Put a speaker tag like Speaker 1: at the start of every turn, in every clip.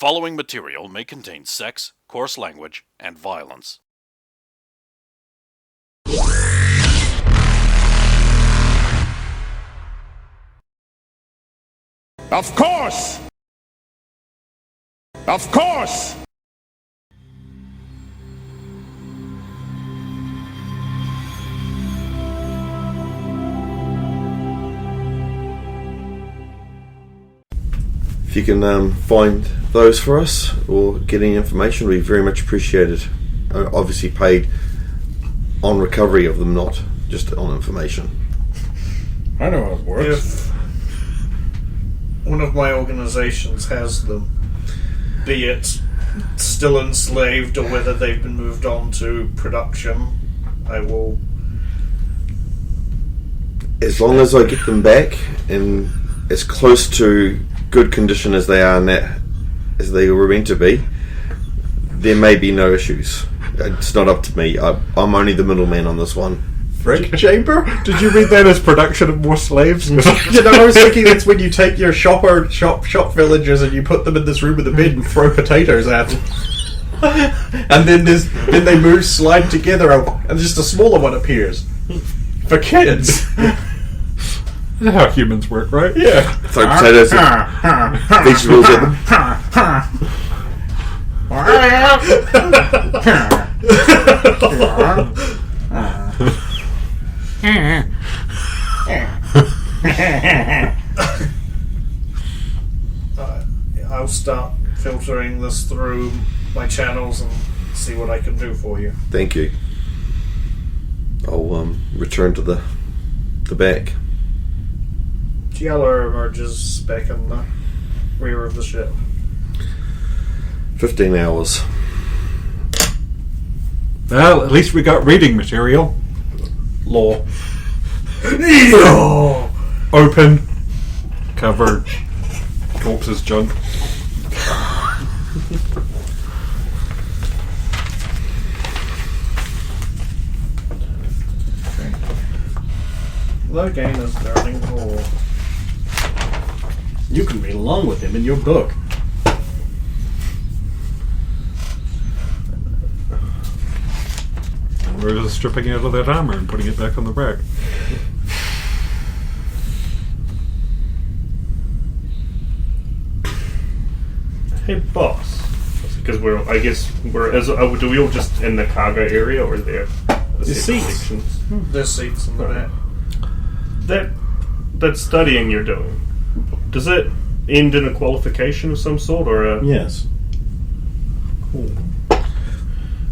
Speaker 1: following material may contain sex, coarse language, and violence.
Speaker 2: Of course! Of course!
Speaker 3: If you can find those for us or get any information, we very much appreciate it. Obviously paid on recovery of them, not just on information.
Speaker 4: I know how it works.
Speaker 5: If one of my organizations has them, be it still enslaved or whether they've been moved on to production, I will...
Speaker 3: As long as I get them back in as close to good condition as they are now, as they were meant to be, there may be no issues. It's not up to me. I'm only the middleman on this one.
Speaker 4: Brick chamber? Did you read that as production of more slaves? I was thinking that's when you take your shop villagers and you put them in this room with a bed and throw potatoes at them. And then they slide together and just a smaller one appears. For kids.
Speaker 6: That's how humans work, right?
Speaker 4: Yeah.
Speaker 3: Throw potatoes and vegetables at them.
Speaker 5: I'll start filtering this through my channels and see what I can do for you.
Speaker 3: Thank you. I'll return to the back.
Speaker 5: Giallo emerges back in the rear of the ship.
Speaker 3: 15 hours.
Speaker 6: Well, at least we got reading material.
Speaker 4: Law.
Speaker 6: Open. Covered. Corpses junk.
Speaker 5: Logan is learning more.
Speaker 4: You can read along with him in your book.
Speaker 6: We're just stripping out of that armor and putting it back on the rack.
Speaker 7: Hey, boss. Because do we all just in the cargo area, or are there sections?
Speaker 5: There's seats in the back.
Speaker 7: That studying you're doing, does it end in a qualification of some sort, or a...
Speaker 4: Yes.
Speaker 7: Cool.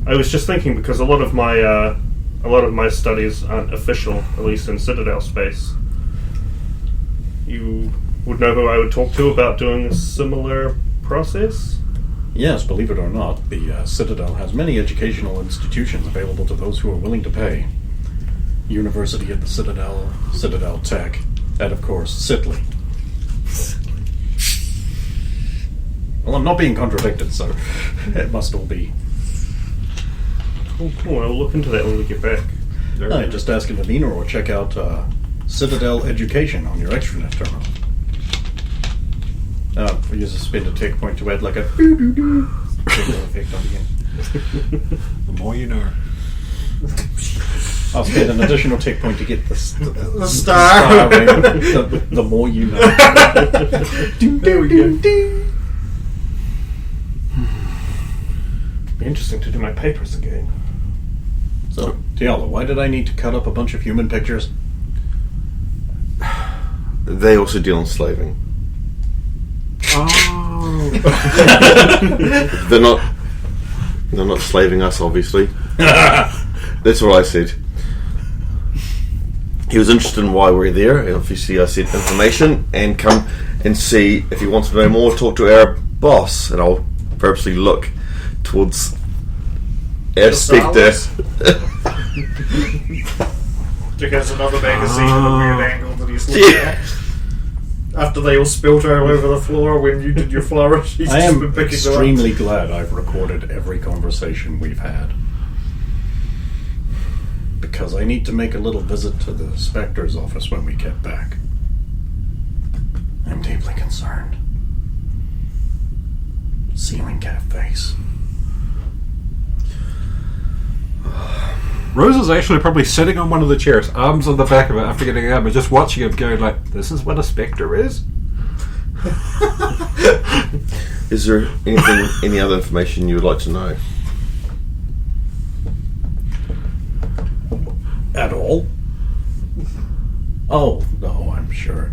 Speaker 7: I was just thinking, because a lot of my studies aren't official, at least in Citadel space. You would know who I would talk to about doing a similar process?
Speaker 4: Yes, believe it or not, the Citadel has many educational institutions available to those who are willing to pay. University at the Citadel, Citadel Tech, and of course, Sitley. Well, I'm not being contradicted, so it must all be.
Speaker 7: Cool. I'll look into that when we get back.
Speaker 4: Just ask Navina or check out Citadel Education on your extranet terminal. We use a spin to take point to add like a doo-doo-doo effect on the end.
Speaker 6: The more you know.
Speaker 4: I'll spend an additional tick point to get the
Speaker 5: star.
Speaker 4: The more you know.
Speaker 5: There we go.
Speaker 7: Be interesting to do my papers again.
Speaker 4: So, Diallo, why did I need to cut up a bunch of human pictures?
Speaker 3: They also deal in slaving.
Speaker 6: Oh.
Speaker 3: They're not slaving us, obviously. That's what I said. He was interested in why we're there, and obviously I said information, and come and see if he wants to know more, talk to our boss, and I'll purposely look towards our Spectre.
Speaker 5: Because another magazine in a weird angle that he's looking at. After they all spilt all over the floor when you did your flourish, he's
Speaker 4: I
Speaker 5: just
Speaker 4: am
Speaker 5: been picking
Speaker 4: extremely glad I've recorded every conversation we've had. Because I need to make a little visit to the Spectre's office when we get back. I'm deeply concerned. ceiling cat face.
Speaker 6: Rose is actually probably sitting on one of the chairs, arms on the back of it after getting out, but just watching him going like, this is what a spectre is?
Speaker 3: Is there any other information you would like to know?
Speaker 4: At all? Oh, no, I'm sure.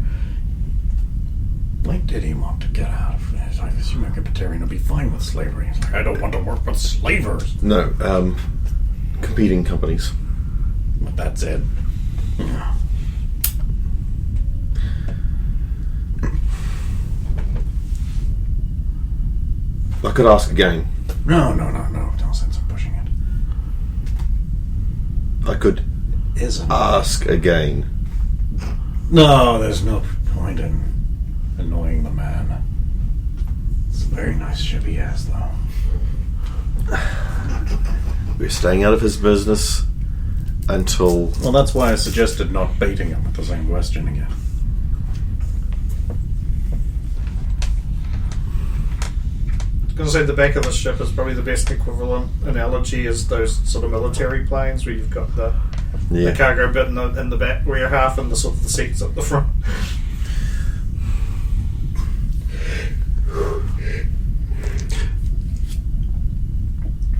Speaker 4: Like, did he want to get out of this? I assume a libertarian would be fine with slavery. He's like, I don't want to work with slavers.
Speaker 3: No, competing companies.
Speaker 4: But that's it. Yeah.
Speaker 3: I could ask again.
Speaker 4: No. No sense in pushing it.
Speaker 3: I could
Speaker 4: Isn't
Speaker 3: ask again.
Speaker 4: No, there's no point in annoying the man. It's a very nice ship he has, though.
Speaker 3: We're staying out of his business until...
Speaker 4: Well, that's why I suggested not baiting him with the same question again.
Speaker 5: I was going to say the back of the ship is probably the best equivalent analogy is those sort of military planes where you've got the cargo bit in the back rear half and the sort of the seats at the front.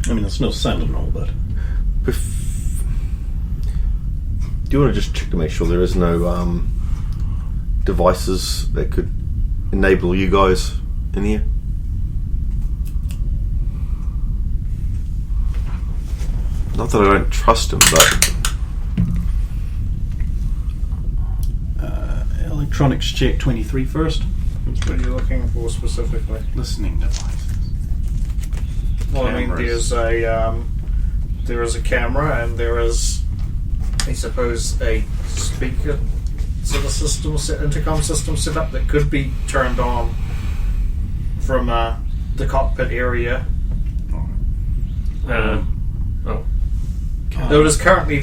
Speaker 4: I mean, it's no sentinel, but...
Speaker 3: Do you want to just check to make sure there is no devices that could enable you guys in here? Not that I don't trust him, but...
Speaker 4: Electronics check 23 first.
Speaker 5: What are you looking for specifically?
Speaker 4: Listening devices.
Speaker 5: Well, I mean,
Speaker 4: Cameras.
Speaker 5: there is a camera and there is, I suppose, a speaker sort of system, intercom system set up that could be turned on from the cockpit area. Though it is currently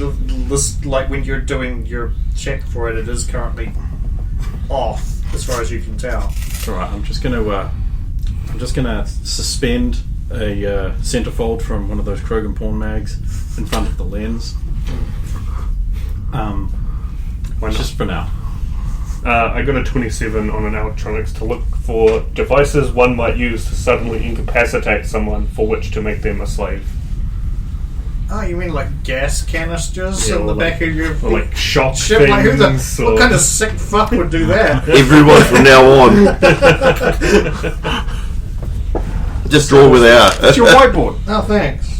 Speaker 5: like when you're doing your check for it, it is currently off as far as you can tell.
Speaker 4: All right, I'm just gonna suspend a centerfold from one of those Krogan porn mags in front of the lens. Just for now.
Speaker 7: I got a 27 on an electronics to look for devices one might use to suddenly incapacitate someone for which to make them a slave.
Speaker 5: Oh, you mean like gas canisters
Speaker 7: Yeah,
Speaker 5: in the
Speaker 7: or
Speaker 5: back of your
Speaker 7: Or like shock
Speaker 5: ship?
Speaker 7: things.
Speaker 5: Like, what
Speaker 7: or-
Speaker 5: kind of sick fuck would do that?
Speaker 3: Everyone from now on. Just draw without.
Speaker 4: It's your whiteboard.
Speaker 5: Oh, thanks.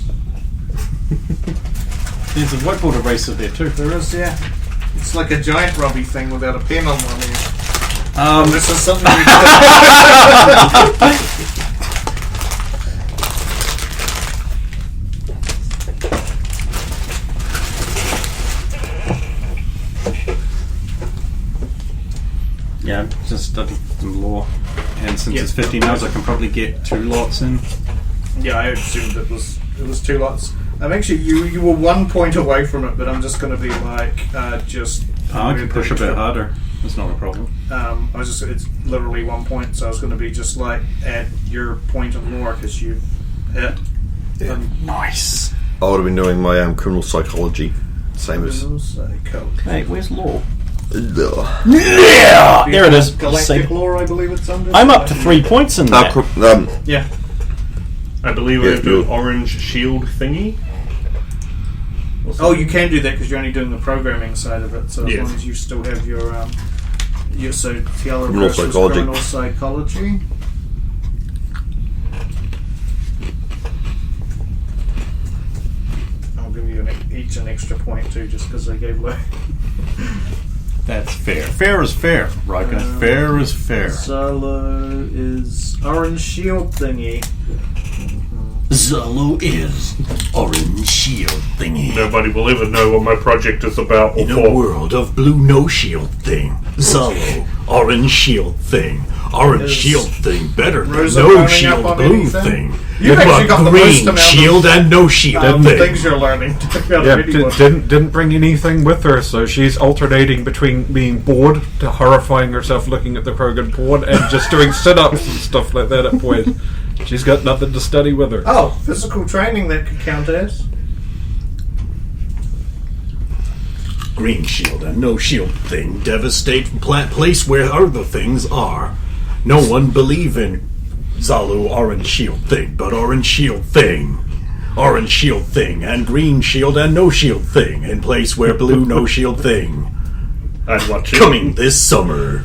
Speaker 4: There's a whiteboard eraser there too.
Speaker 5: There is, yeah. It's like a giant rubby thing without a pen on one end. This is something we
Speaker 4: Yeah, just studied some law, and since it's 15 hours, I can probably get 2 lots in.
Speaker 5: Yeah, I assumed it was 2 lots. I'm actually you were 1 point away from it, but I'm just going to be like just.
Speaker 4: I can push a bit harder. That's not a problem.
Speaker 5: It's literally 1 point, so I was going to be just like add your point of more because you've hit.
Speaker 3: Yeah.
Speaker 4: Nice.
Speaker 3: I would have been doing my criminal psychology. Same as...
Speaker 4: Hey, where's law?
Speaker 3: Ugh.
Speaker 4: Yeah, there it is.
Speaker 5: Galactic lore, I believe it's under.
Speaker 4: I'm up to 3 points in that.
Speaker 5: Yeah.
Speaker 7: I believe we have to do orange shield thingy.
Speaker 5: Oh, you can do that because you're only doing the programming side of it. So as
Speaker 7: Yes.
Speaker 5: long as you still have your Tiala
Speaker 3: Criminal
Speaker 5: versus
Speaker 3: psychology.
Speaker 5: criminal psychology. I'll give you each an extra point too, just because I gave away.
Speaker 4: That's fair. Fair is fair, Riken. Fair is fair.
Speaker 5: Solo is orange shield thingy.
Speaker 4: Zolo is orange shield thingy.
Speaker 7: Nobody will ever know what my project is about.
Speaker 4: In a world of blue no shield thing, Zolo, orange shield thing. Orange
Speaker 5: Is
Speaker 4: shield thing better than
Speaker 5: Rosa
Speaker 4: no
Speaker 5: coming
Speaker 4: shield
Speaker 5: up on
Speaker 4: blue
Speaker 5: anything?
Speaker 4: thing.
Speaker 5: You've actually got the most
Speaker 4: green
Speaker 5: amount of
Speaker 4: shield and no shield thing.
Speaker 5: things you're learning.
Speaker 6: Yeah, didn't bring anything with her, so she's alternating between being bored to horrifying herself looking at the Krogan porn and just doing sit-ups and stuff like that at points. She's got nothing to study with her.
Speaker 5: Oh, physical training that could count as.
Speaker 1: Green shield and no shield thing devastate place where other things are. No one believe in Zalu orange shield thing, but orange shield thing. Orange shield thing and green shield and no shield thing in place where blue no shield thing.
Speaker 7: I'd watch it.
Speaker 1: Coming this summer.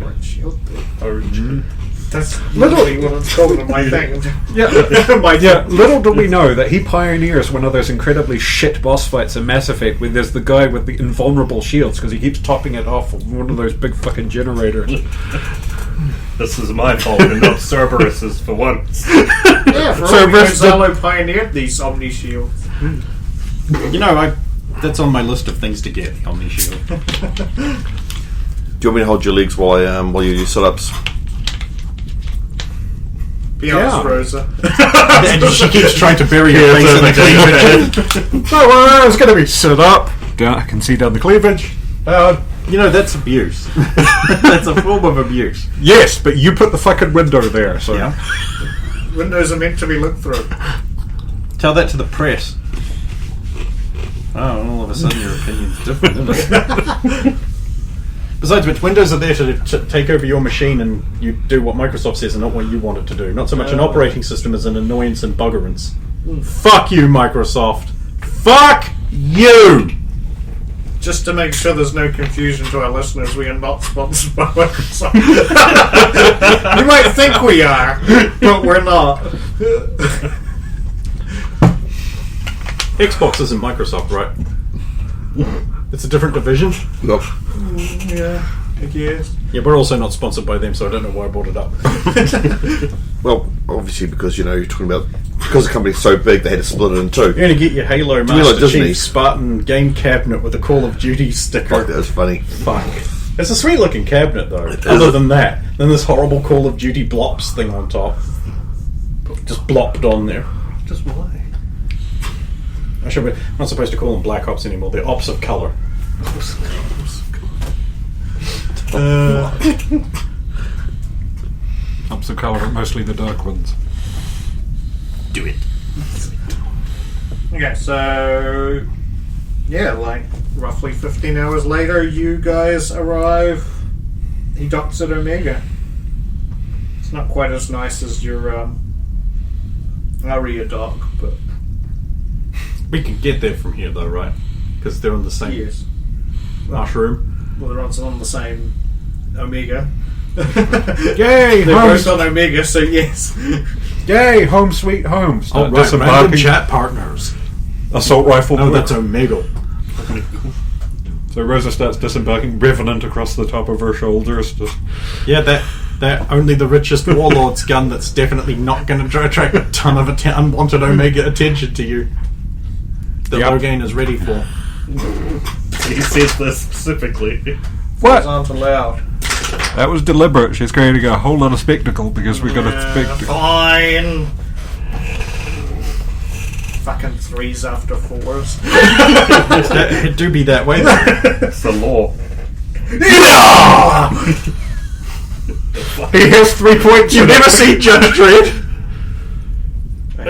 Speaker 5: Orange shield.
Speaker 7: Orange.
Speaker 5: That's literally what it's called in my thing.
Speaker 6: Yeah, little do we know that he pioneers one of those incredibly shit boss fights in Mass Effect where there's the guy with the invulnerable shields because he keeps topping it off with one of those big fucking generators.
Speaker 7: This is my fault and not Cerberus's for once.
Speaker 5: Yeah, for all we know, Zalo pioneered these Omni shields.
Speaker 4: You know, that's on my list of things to get, the Omni Shield.
Speaker 3: Do you want me to hold your legs while you do sit-ups?
Speaker 5: Be honest, Rosa.
Speaker 4: And she keeps trying to bury her face in the cleavage.
Speaker 6: Oh, well, I was going to be sit up. I can see down the cleavage.
Speaker 4: You know, that's abuse. That's a form of abuse.
Speaker 6: Yes, but you put the fucking window there, so...
Speaker 4: Yeah.
Speaker 5: Windows are meant to be looked through.
Speaker 4: Tell that to the press. Oh, all of a sudden your opinion's different, isn't it? Besides which, Windows are there to take over your machine and you do what Microsoft says and not what you want it to do. Not so much an operating system as an annoyance and buggerance. Fuck you, Microsoft. Fuck you!
Speaker 5: Just to make sure there's no confusion to our listeners, we are not sponsored by Microsoft. You might think we are, but we're not.
Speaker 4: Xbox isn't Microsoft, right? It's a different division.
Speaker 3: Nope.
Speaker 5: Yeah, I guess.
Speaker 4: Yeah, we're also not sponsored by them, so I don't know why I brought it up.
Speaker 3: Well, obviously because, you're talking about... Because the company's so big, they had to split it in two.
Speaker 4: You're going to get your Halo
Speaker 3: you like
Speaker 4: Master
Speaker 3: Disney?
Speaker 4: Chief Spartan game cabinet with a Call of Duty sticker.
Speaker 3: Fuck, that was funny.
Speaker 4: Fuck. It's a sweet looking cabinet, though.
Speaker 3: It
Speaker 4: Other
Speaker 3: is.
Speaker 4: than that, then this horrible Call of Duty blops thing on top. Just blopped on there.
Speaker 7: Just why?
Speaker 4: We're not supposed to call them Black Ops anymore. They're Ops of Color.
Speaker 6: Ops of colour, but mostly the dark ones.
Speaker 1: Do it.
Speaker 5: Okay, so... Yeah, like, roughly 15 hours later, you guys arrive. He docks at Omega. It's not quite as nice as your, Aria dock, but...
Speaker 4: We can get there from here, though, right? Because they're on the same
Speaker 5: Yes.
Speaker 4: mushroom.
Speaker 5: Well, they're on the same Omega.
Speaker 6: Yay!
Speaker 5: They're
Speaker 6: Home,
Speaker 5: both on Omega, so yes.
Speaker 6: yay! Home sweet home.
Speaker 1: Oh, right,
Speaker 6: Disembarking.
Speaker 1: random chat partners.
Speaker 6: Assault rifle.
Speaker 4: No, that's Omegle.
Speaker 6: So Rosa starts disembarking, Revenant across the top of her shoulders. Just
Speaker 4: Yeah, that only the richest warlord's gun that's definitely not going to attract a ton of unwanted Omega attention to you. That
Speaker 6: Yep.
Speaker 4: Logain is ready for.
Speaker 7: He says this specifically.
Speaker 6: what?
Speaker 5: Those aren't allowed.
Speaker 6: That was deliberate. She's creating a whole lot of spectacle because we got a spectacle.
Speaker 5: Fine. Fucking 3s after 4s.
Speaker 4: It do be that way.
Speaker 7: It's the law.
Speaker 6: He has 3 points.
Speaker 4: You never see Judge Dredd.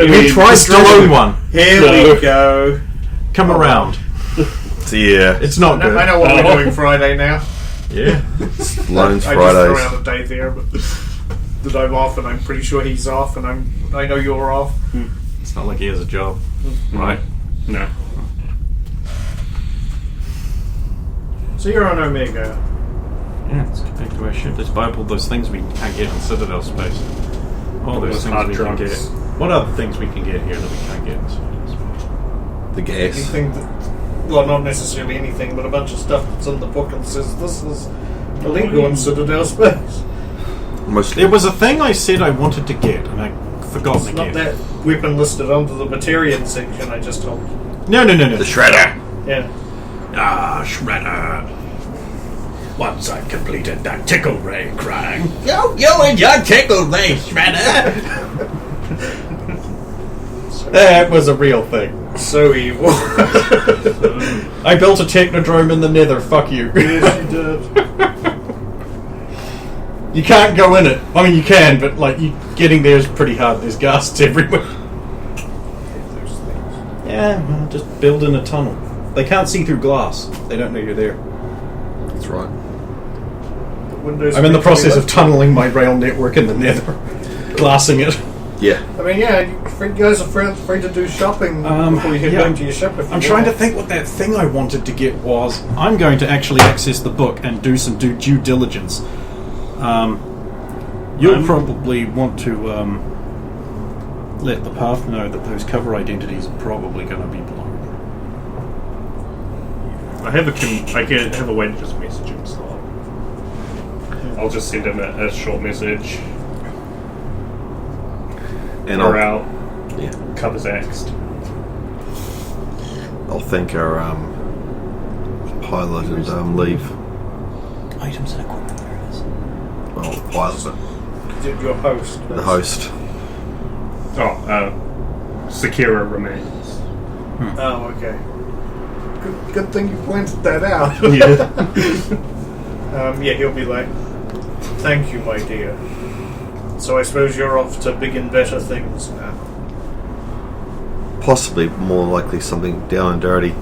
Speaker 4: He tries to own one.
Speaker 5: Here
Speaker 7: No.
Speaker 5: we go.
Speaker 4: Come around.
Speaker 3: Yeah.
Speaker 4: It's not good.
Speaker 5: I know what we're doing Friday now.
Speaker 4: Yeah.
Speaker 3: Loans
Speaker 5: I just
Speaker 3: Fridays.
Speaker 5: threw out a day there, but that I'm off, and I'm pretty sure he's off, and I know you're off.
Speaker 4: It's not like he has a job.
Speaker 7: Right? No.
Speaker 5: So you're on Omega.
Speaker 4: Yeah, let's get back to our ship. Let's buy up all those things we can't get in Citadel space. All those
Speaker 7: those
Speaker 4: things
Speaker 7: hard
Speaker 4: we can
Speaker 7: drugs.
Speaker 4: get. What other things we can get here that we can't get in Citadel space?
Speaker 3: The gas.
Speaker 5: Anything that, well, not necessarily anything, but a bunch of stuff that's in the book and says this is illegal in Citadel space.
Speaker 3: Mostly.
Speaker 4: There was a thing I said I wanted to get, and I forgot
Speaker 5: It's
Speaker 4: to
Speaker 5: not
Speaker 4: get.
Speaker 5: that weapon listed under the Materian section I just told you.
Speaker 4: No.
Speaker 3: The shredder.
Speaker 5: Yeah.
Speaker 1: Ah, Shredder. Once I've completed that tickle ray crying.
Speaker 8: You and your tickle ray, Shredder.
Speaker 4: That was a real thing.
Speaker 5: So evil.
Speaker 4: I built a technodrome in the nether, fuck you.
Speaker 5: Yes, you did.
Speaker 4: You can't go in it. I mean, you can, but like getting there is pretty hard. There's ghasts everywhere. Yeah, well, just build in a tunnel. They can't see through glass. They don't know you're there.
Speaker 3: That's right.
Speaker 4: I'm in the process of tunneling my rail network in the nether. Glassing it.
Speaker 3: Yeah.
Speaker 5: I mean, yeah, you guys are free to do shopping before you head
Speaker 4: yeah.
Speaker 5: home to your ship. If
Speaker 4: I'm trying to think what that thing I wanted to get was. I'm going to actually access the book and do some due diligence. You'll probably want to let the path know that those cover identities are probably going to be blown.
Speaker 7: I have a way to just message him, so I'll just send him a short message.
Speaker 3: And
Speaker 7: We're out.
Speaker 3: Yeah.
Speaker 7: Covers axed.
Speaker 3: I'll thank our pilot and leave.
Speaker 4: Items and equipment, there it is.
Speaker 3: Well, the pilot,
Speaker 5: your host.
Speaker 3: the host.
Speaker 7: Sakira remains.
Speaker 5: Oh, okay. Good thing you pointed that out.
Speaker 7: Yeah.
Speaker 5: Yeah, he'll be like, "Thank you, my dear." So I suppose you're off to big and better things now.
Speaker 3: Possibly, more likely something down and dirty.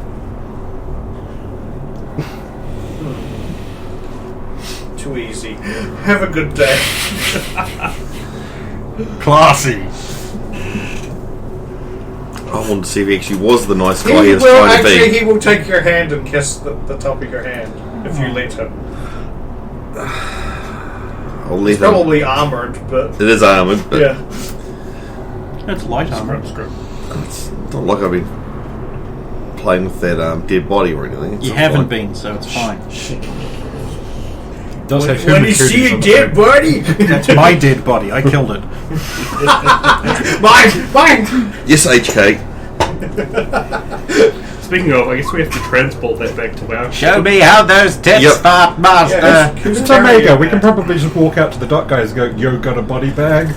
Speaker 5: Too easy. Have a good day.
Speaker 4: Classy.
Speaker 3: I wanted to see if he actually was the nice
Speaker 5: He
Speaker 3: guy he was
Speaker 5: will
Speaker 3: trying to
Speaker 5: actually.
Speaker 3: be.
Speaker 5: He will take your hand and kiss the top of your hand if you let him.
Speaker 3: I'll let
Speaker 5: He's
Speaker 3: him.
Speaker 5: probably armored, but
Speaker 3: It is armoured, but
Speaker 5: yeah.
Speaker 4: It's light armor.
Speaker 3: it's not like I've been playing with that dead body or anything. It's
Speaker 4: You
Speaker 3: not
Speaker 4: haven't
Speaker 3: like-
Speaker 4: been, so it's fine. Does have
Speaker 5: When
Speaker 4: human
Speaker 5: you see
Speaker 4: cooties
Speaker 5: a
Speaker 4: on the
Speaker 5: dead
Speaker 4: boat.
Speaker 5: body,
Speaker 4: That's my dead body. I killed it.
Speaker 5: mine.
Speaker 3: Yes, HK.
Speaker 7: Speaking of, I guess we have to transport that back to our
Speaker 8: Show me how those tits
Speaker 3: Yep.
Speaker 8: start, master.
Speaker 6: It's Omega. We can probably just walk out to the dock guys and go, "Yo, got a body bag?"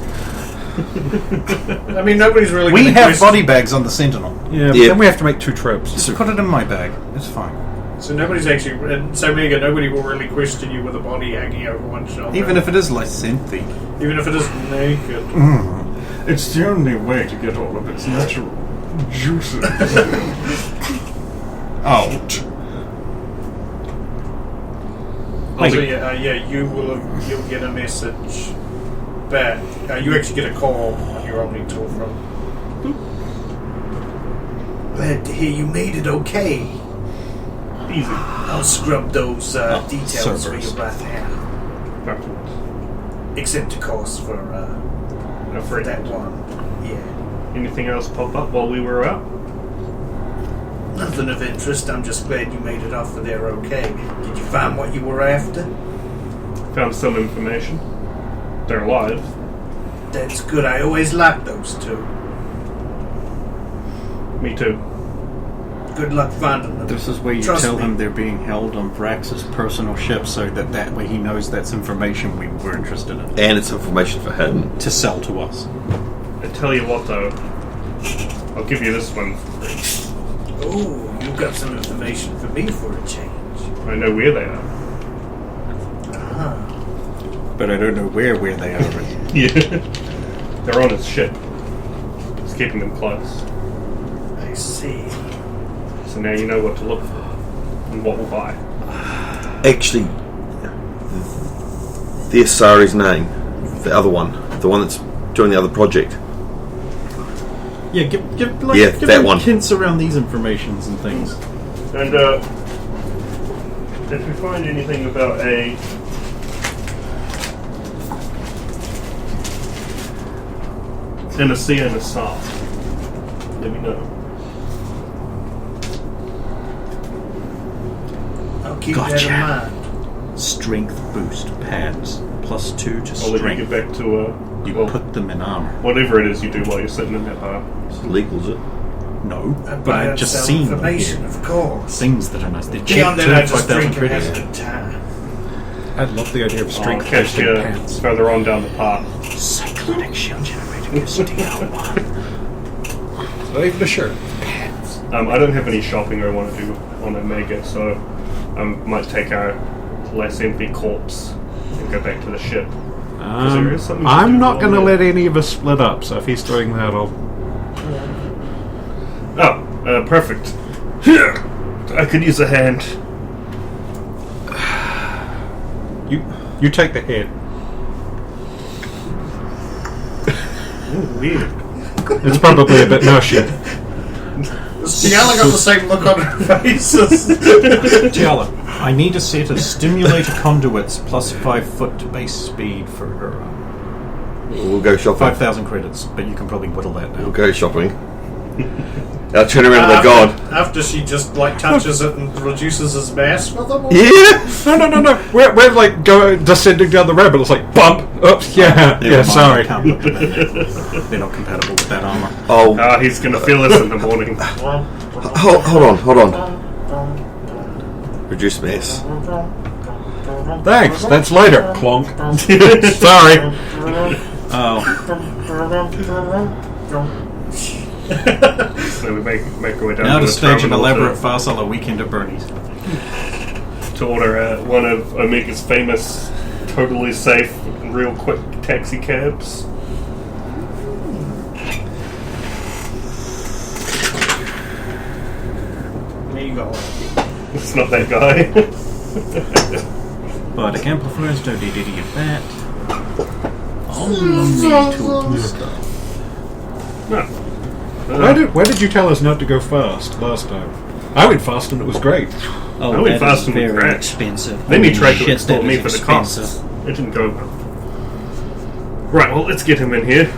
Speaker 5: I mean, nobody's really.
Speaker 4: We
Speaker 5: gonna
Speaker 4: have
Speaker 5: question-
Speaker 4: body bags on the Sentinel.
Speaker 6: Yeah, but
Speaker 3: Yeah.
Speaker 6: then we have to make 2 trips.
Speaker 4: Just put it in my bag. It's fine.
Speaker 5: So nobody's actually. So Mega, nobody will really question you with a body hanging over one shoulder,
Speaker 4: Even if it is lysinthy.
Speaker 5: even if it is naked.
Speaker 4: It's the only way to get all of its natural juices out.
Speaker 5: So you'll get a message back. You actually get a call on your Omni tool from. Glad to hear you made it okay.
Speaker 7: easy.
Speaker 5: I'll scrub those details for
Speaker 4: Cerberus.
Speaker 5: you right now.
Speaker 7: Backwards.
Speaker 5: Except, of course, for
Speaker 7: Afraid.
Speaker 5: that one. Yeah.
Speaker 7: Anything else pop up while we were out?
Speaker 5: Nothing of interest. I'm just glad you made it off of there okay. Did you find what you were after?
Speaker 7: Found some information. They're alive.
Speaker 5: That's good. I always liked those two.
Speaker 7: Me too.
Speaker 5: Good luck finding them.
Speaker 4: This is where you
Speaker 5: Trust
Speaker 4: tell
Speaker 5: me.
Speaker 4: him they're being held on Vrax's personal ship so that way he knows that's information we were interested in.
Speaker 3: And it's information for him.
Speaker 4: To sell to us.
Speaker 7: I tell you what though, I'll give you this one for free.
Speaker 5: Oh, you got some information for me for a change.
Speaker 7: I know where they are.
Speaker 4: But I don't know where they are.
Speaker 7: Yeah. They're on his ship. It's keeping them close.
Speaker 5: I see.
Speaker 7: So now you know what to look for and what we'll buy.
Speaker 3: Actually, there's Sari's name. The other one. The one that's doing the other project.
Speaker 4: Yeah, give
Speaker 3: Yeah,
Speaker 4: give
Speaker 3: that
Speaker 4: him
Speaker 3: one.
Speaker 4: hints around these informations and things.
Speaker 7: And if we find anything about a Tennessee and a South, let me know.
Speaker 5: I'll keep
Speaker 4: Gotcha.
Speaker 5: that in mind.
Speaker 4: Strength boost pads. +2 to
Speaker 7: I'll let you
Speaker 4: strength.
Speaker 7: get back to
Speaker 4: You
Speaker 7: well,
Speaker 4: put them in armor.
Speaker 7: whatever it is you do while you're sitting in that bar.
Speaker 3: It's legal, is it?
Speaker 4: No, but
Speaker 5: Buy
Speaker 4: I've
Speaker 5: and
Speaker 4: just
Speaker 5: sell
Speaker 4: seen them
Speaker 5: information,
Speaker 4: here.
Speaker 5: of course.
Speaker 4: Things that are nice. They're cheap
Speaker 5: Beyond
Speaker 4: too,
Speaker 5: that, I just
Speaker 4: 5,000
Speaker 5: drink and have a
Speaker 4: credits.
Speaker 5: good time.
Speaker 6: I love the idea of
Speaker 7: I'll
Speaker 6: strength
Speaker 7: catch
Speaker 6: boosting
Speaker 7: you
Speaker 6: pants.
Speaker 7: further on down the path.
Speaker 4: Cyclonic shield generator SDL1.
Speaker 6: Not even a shirt.
Speaker 7: I don't have any shopping I want to do on Omega, so I might take our less empty corpse and go back to the ship. there is something to
Speaker 6: I'm
Speaker 7: do
Speaker 6: not going to
Speaker 7: on
Speaker 6: let any of us split up, so if he's doing that, I'll...
Speaker 7: Oh, perfect. I could use a hand.
Speaker 6: You take the head.
Speaker 7: Ooh, weird.
Speaker 6: It's probably a bit mushy.
Speaker 5: Tiala got the same look on her face.
Speaker 1: Tiala, I need a set of stimulator conduits plus 5 foot base speed for her.
Speaker 3: We'll go shopping.
Speaker 1: 5,000 credits, but you can probably whittle that
Speaker 3: We'll
Speaker 1: down.
Speaker 3: go shopping. I'll turn around to the god.
Speaker 5: After she just touches it and reduces his mass with them.
Speaker 3: Yeah!
Speaker 6: No. We're like descending down the rabbit. It's like bump. Oops. Yeah. Sorry.
Speaker 1: They're not compatible with that armor.
Speaker 3: Oh,
Speaker 7: He's gonna feel this in the morning.
Speaker 3: hold on. Reduce mass.
Speaker 6: Thanks. That's later. Clonk. Sorry.
Speaker 1: Oh.
Speaker 7: So we make our way down
Speaker 1: Now
Speaker 7: to
Speaker 1: to
Speaker 7: the
Speaker 1: stage an
Speaker 7: terminal
Speaker 1: elaborate farce on a weekend at Bernie's.
Speaker 7: to order one of Omega's famous, totally safe, real quick taxi cabs.
Speaker 5: There you go.
Speaker 7: It's not that guy.
Speaker 1: But amplifiers don't need any of that. All need tools and stuff.
Speaker 7: No.
Speaker 6: Why did you tell us not to go fast last time? I went fast and it was great.
Speaker 9: Oh,
Speaker 7: I went
Speaker 9: that
Speaker 7: fast
Speaker 9: is
Speaker 7: and
Speaker 9: very
Speaker 7: cracked.
Speaker 9: expensive.
Speaker 7: Then he
Speaker 9: Holy
Speaker 7: tried to
Speaker 9: shit,
Speaker 7: extort
Speaker 9: that
Speaker 7: me
Speaker 9: is
Speaker 7: for the
Speaker 9: expensive.
Speaker 7: costs. It didn't go well. Right, well, let's get him in here.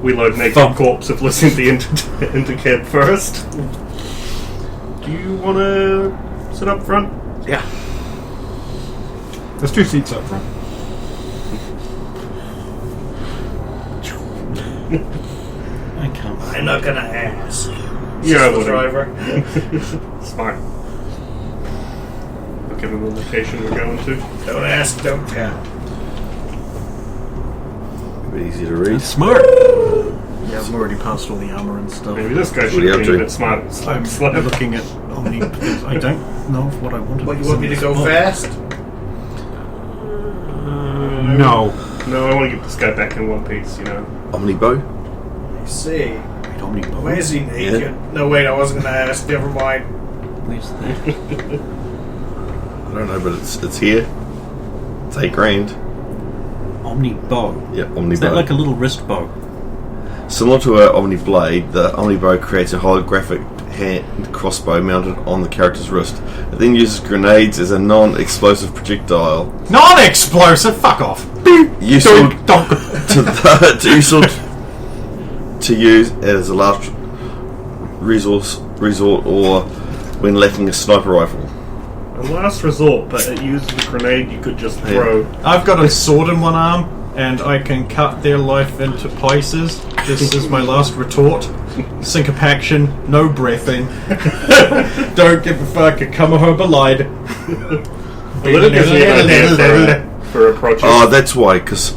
Speaker 7: We load naked
Speaker 6: Thump.
Speaker 7: corpse of listening to the intercab first. Do you want to sit up front?
Speaker 6: Yeah. There's 2 seats up front.
Speaker 1: I can't.
Speaker 5: I'm not gonna ask.
Speaker 7: Yeah, I
Speaker 5: the
Speaker 7: wouldn't.
Speaker 5: driver.
Speaker 7: Smart. I'll give him the location we're going to.
Speaker 5: Don't ask, don't tell.
Speaker 3: A bit easy to read.
Speaker 1: Smart! Yeah, I've already passed all the armor and stuff.
Speaker 7: Maybe this guy
Speaker 3: What
Speaker 7: should
Speaker 3: are you
Speaker 7: have
Speaker 3: up
Speaker 7: been a
Speaker 3: to?
Speaker 7: bit smart.
Speaker 1: I'm
Speaker 7: Slap.
Speaker 1: looking at Omni. I don't know what I wanted.
Speaker 5: What, you want me to go
Speaker 1: Oh.
Speaker 5: fast?
Speaker 6: No.
Speaker 7: No, I want to get this guy back in one piece, you know.
Speaker 3: Omnibo?
Speaker 5: I see.
Speaker 1: Wait, Omni.
Speaker 5: Why is he naked? No, wait, I wasn't gonna ask. Never mind.
Speaker 1: Where's that?
Speaker 3: I don't know, but it's here. It's $8,000.
Speaker 1: Omni bow.
Speaker 3: Yeah, Omnibo.
Speaker 1: Is that like a little wrist bow?
Speaker 3: Similar to an Omni Blade, the Omnibo creates a holographic hand crossbow mounted on the character's wrist. It then uses grenades as a non-explosive projectile.
Speaker 1: Non-explosive. Fuck off.
Speaker 3: Useful
Speaker 1: Donk.
Speaker 3: to use as a last resort or when lacking a sniper rifle.
Speaker 7: A last resort, but it uses a grenade you could just throw.
Speaker 1: I've got a sword in one arm, and I can cut their life into pieces. This is my last retort. Syncopaction, no breathing. Don't give a fuck. Come home alive.
Speaker 7: A little gives me an idea for approaching.
Speaker 3: Oh, that's why, because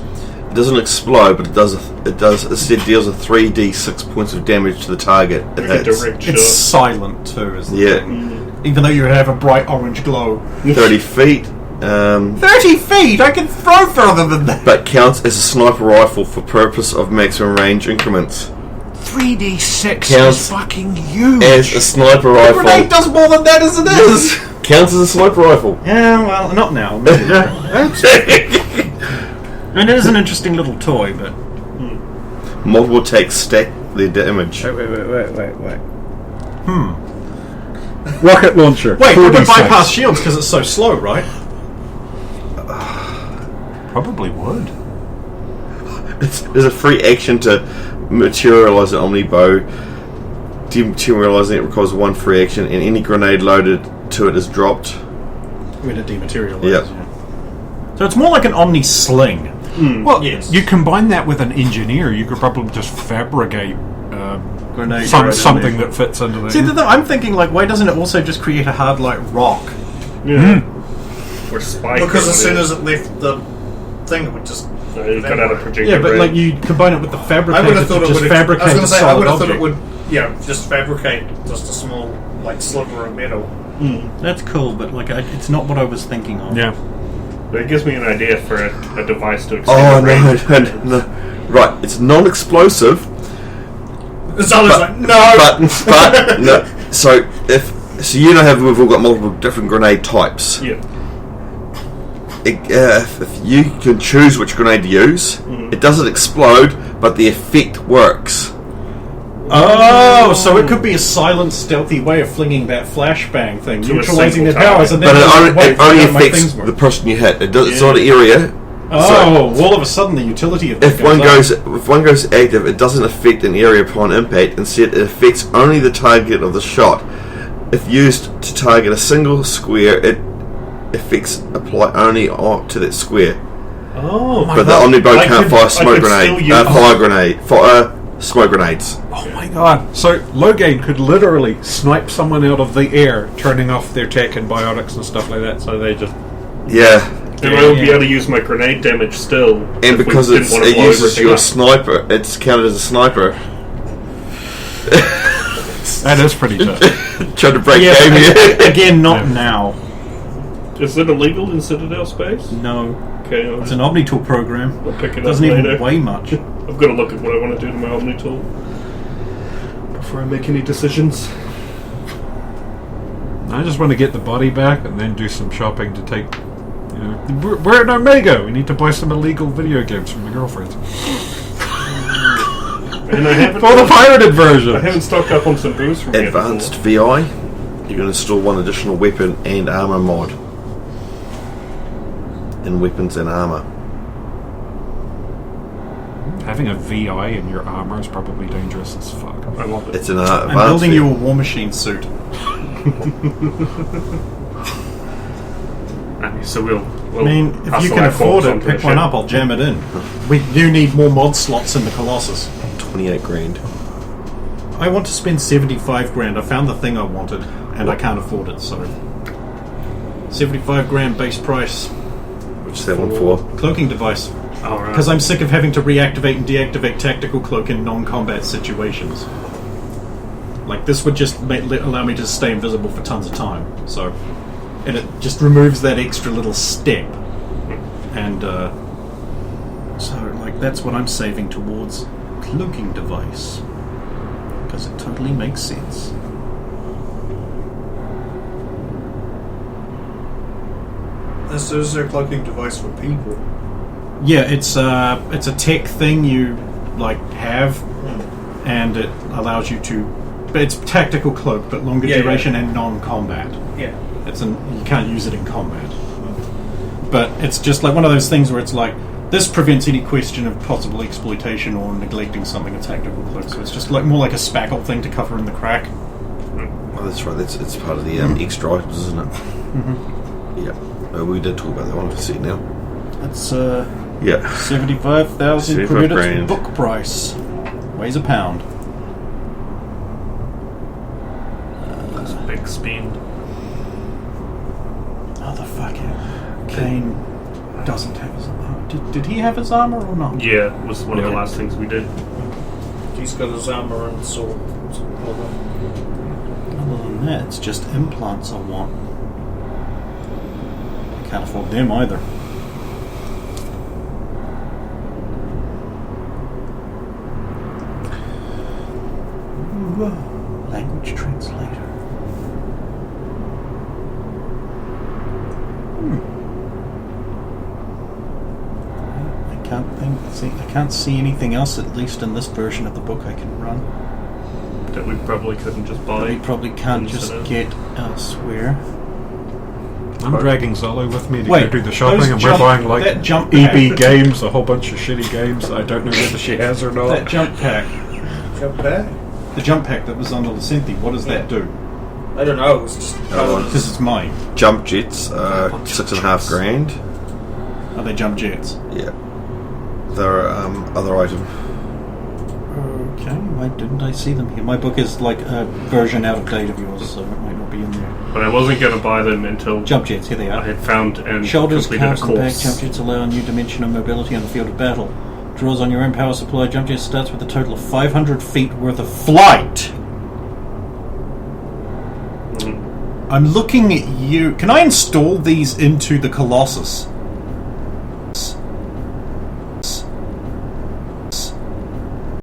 Speaker 3: it doesn't explode, but it instead deals with 3d6 points of damage to the target. It
Speaker 7: Like a
Speaker 3: hits.
Speaker 7: direct shot.
Speaker 1: It's silent too, is the
Speaker 3: Yeah.
Speaker 1: thing. Even though you have a bright orange glow.
Speaker 3: 30 feet,
Speaker 1: 30 feet! I can throw further than that!
Speaker 3: but counts as a sniper rifle for purpose of maximum range increments.
Speaker 6: 3d6
Speaker 3: Counts
Speaker 6: is fucking huge.
Speaker 3: As a sniper
Speaker 1: The grenade
Speaker 3: rifle.
Speaker 1: does more than that as it is!
Speaker 3: Counts as a sniper rifle.
Speaker 1: Yeah, well, not now. Maybe. I mean, it is an interesting little toy, but...
Speaker 3: Multiple attacks stack their damage.
Speaker 6: Wait. Rocket launcher.
Speaker 1: Wait, it would
Speaker 6: 4d6.
Speaker 1: bypass shields because it's so slow, right? Probably would.
Speaker 3: There's a free action to materialize an Omnibo. Dematerializing it requires one free action, and any grenade loaded to it is dropped.
Speaker 1: When it dematerializes.
Speaker 3: Yep.
Speaker 1: Yeah. So it's more like an Omni sling.
Speaker 6: Well,
Speaker 1: Yes.
Speaker 6: you combine that with an engineer, you could probably just fabricate
Speaker 1: Grenade
Speaker 6: something that fits into the...
Speaker 1: See, I'm thinking, like, why doesn't it also just create a hard light rock?
Speaker 7: Yeah. Or spike.
Speaker 5: Because
Speaker 7: or
Speaker 5: as soon
Speaker 7: whatever.
Speaker 5: as it left the thing, it would just.
Speaker 7: You cut out a projector.
Speaker 1: Yeah, but
Speaker 7: ray.
Speaker 1: like you combine it with the
Speaker 5: I
Speaker 1: fabricator
Speaker 5: would have thought
Speaker 1: to
Speaker 5: it
Speaker 1: just
Speaker 5: would.
Speaker 1: fabricate
Speaker 5: I was
Speaker 1: a
Speaker 5: going to say I
Speaker 1: solid
Speaker 5: would have thought
Speaker 1: object.
Speaker 5: it would. Just fabricate just a small like sliver of metal.
Speaker 1: That's cool, but like it's not what I was thinking of.
Speaker 6: Yeah.
Speaker 7: But it gives me an idea for a device to extend
Speaker 3: Oh
Speaker 7: the range.
Speaker 3: no. Right, it's non-explosive,
Speaker 5: Zolo's like, no!
Speaker 3: but no. So you know how we've all got multiple different grenade types.
Speaker 7: Yeah.
Speaker 3: If you can choose which grenade to use, it doesn't explode, but the effect works.
Speaker 4: Oh, so it could be a silent, stealthy way of flinging that flashbang thing,
Speaker 7: To a
Speaker 4: neutralizing
Speaker 7: single
Speaker 4: their powers, and then
Speaker 3: But it only
Speaker 4: my
Speaker 3: affects
Speaker 4: things work.
Speaker 3: the person you hit. It's not an area.
Speaker 4: Oh, all of a sudden the utility of
Speaker 3: If
Speaker 4: that
Speaker 3: one
Speaker 4: goes
Speaker 3: goes
Speaker 4: up.
Speaker 3: if one goes active, it doesn't affect an area upon impact. Instead, it affects only the target of the shot. If used to target a single square, it effects apply only to that square.
Speaker 4: Oh my
Speaker 3: But the
Speaker 4: god!
Speaker 3: omnibow
Speaker 7: I
Speaker 3: can't
Speaker 7: could-
Speaker 3: fire
Speaker 7: I
Speaker 3: smoke
Speaker 7: could
Speaker 3: grenade,
Speaker 7: still use-
Speaker 3: smoke grenades.
Speaker 6: Oh my god. So Logain could literally snipe someone out of the air, turning off their tech and biotics and stuff like that, so they just...
Speaker 3: Yeah,
Speaker 7: And I would be able to use my grenade damage still.
Speaker 3: and
Speaker 7: if we
Speaker 3: because
Speaker 7: didn't want to
Speaker 3: it
Speaker 7: blow
Speaker 3: uses
Speaker 7: everything
Speaker 3: your
Speaker 7: up.
Speaker 3: sniper, it's counted as a sniper.
Speaker 6: That is pretty tough.
Speaker 3: Trying to break
Speaker 4: Yeah,
Speaker 3: game here.
Speaker 4: again, not now.
Speaker 7: Is it illegal in Citadel space?
Speaker 4: No,
Speaker 7: Okay,
Speaker 4: it's an Omnitool program.
Speaker 7: I'll pick it up
Speaker 4: Doesn't
Speaker 7: later.
Speaker 4: even weigh much.
Speaker 7: I've got to look at what I want to do to my Omni tool before I make any decisions.
Speaker 6: I just want to get the body back and then do some shopping to take... You know, we're in Omega! We need to buy some illegal video games from my girlfriend.
Speaker 7: And I haven't,
Speaker 6: For the pirated
Speaker 7: I
Speaker 6: version!
Speaker 7: haven't stocked up on some booze from here
Speaker 3: Advanced
Speaker 7: before.
Speaker 3: VI, you can install one additional weapon and armor mod. In weapons and armor.
Speaker 6: Having a VI in your armor is probably dangerous as fuck.
Speaker 7: I want it.
Speaker 3: It's an
Speaker 4: I'm
Speaker 3: advanced
Speaker 4: building
Speaker 3: VI.
Speaker 4: you a War Machine suit.
Speaker 7: So we'll
Speaker 4: I mean, if you
Speaker 7: hustle
Speaker 4: can
Speaker 7: our
Speaker 4: afford
Speaker 7: corpse
Speaker 4: it,
Speaker 7: onto a
Speaker 4: pick one
Speaker 7: ship.
Speaker 4: up. I'll jam it in. We do need more mod slots in the Colossus.
Speaker 3: 28 grand.
Speaker 4: I want to spend 75 grand. I found the thing I wanted, and I can't afford it. So, 75 grand base price.
Speaker 3: What's that one for?
Speaker 4: Cloaking device.
Speaker 7: All right.
Speaker 4: Because I'm sick of having to reactivate and deactivate tactical cloak in non-combat situations. Like, this would just allow me to stay invisible for tons of time. So, and it just removes that extra little step. And, so, like, that's what I'm saving towards cloaking device. Because it totally makes sense.
Speaker 5: This is a cloaking device for people.
Speaker 4: Yeah, it's a tech thing you like have, and it allows you to. But it's tactical cloak, but longer
Speaker 5: Yeah,
Speaker 4: duration and non-combat.
Speaker 5: Yeah.
Speaker 4: You can't use it in combat. But it's just like one of those things where it's like this prevents any question of possible exploitation or neglecting something a tactical cloak. So it's just like more like a spackle thing to cover in the crack.
Speaker 3: Oh, that's right. It's part of the extra items, isn't it? Mm-hmm. Yeah. We did talk about that one. I see it now.
Speaker 4: That's
Speaker 3: Yeah.
Speaker 4: 75,000
Speaker 3: 75
Speaker 4: credits
Speaker 3: grand.
Speaker 4: book price. Weighs a pound.
Speaker 7: That's a big spend.
Speaker 4: Oh, the fucking Kane doesn't have his armor. Did he have his armor or not?
Speaker 7: Yeah, it was one of the
Speaker 4: Okay.
Speaker 7: last things we did.
Speaker 5: He's got his armor and sword.
Speaker 4: Other than that, it's just implants I want. I can't afford them either. Ooh, language translator. I can't see anything else, at least in this version of the book, I can run.
Speaker 7: That we probably couldn't just
Speaker 4: That we
Speaker 7: buy.
Speaker 4: probably can't just
Speaker 7: Incident.
Speaker 4: get elsewhere.
Speaker 6: I'm dragging Zolo with me to
Speaker 4: Wait,
Speaker 6: go do the shopping,
Speaker 4: those
Speaker 6: and
Speaker 4: jump-
Speaker 6: we're buying like
Speaker 4: that jump
Speaker 6: EB
Speaker 4: pack.
Speaker 6: games, a whole bunch of shitty games that I don't know whether she has or not.
Speaker 4: That jump pack,
Speaker 5: Jump back?
Speaker 4: the jump pack that was under Lacinthe, what does that do?
Speaker 5: I don't know. It's just
Speaker 4: Because it's mine.
Speaker 3: Jump jets, 6.5 grand.
Speaker 4: Are they jump jets?
Speaker 3: Yeah. They're other item.
Speaker 4: Okay, why didn't I see them here? My book is like a version out of date of yours, so it might not be in there.
Speaker 7: But I wasn't going to buy them until
Speaker 4: Jump jets, here they
Speaker 7: I
Speaker 4: are.
Speaker 7: had found and
Speaker 4: Shoulders,
Speaker 7: completed a
Speaker 4: calves, and back
Speaker 7: course.
Speaker 4: jump jets allow a new dimension of mobility on the field of battle. Draws on your own power supply. Jump jet starts with a total of 500 feet worth of flight. I'm looking at you. Can I install these into the Colossus?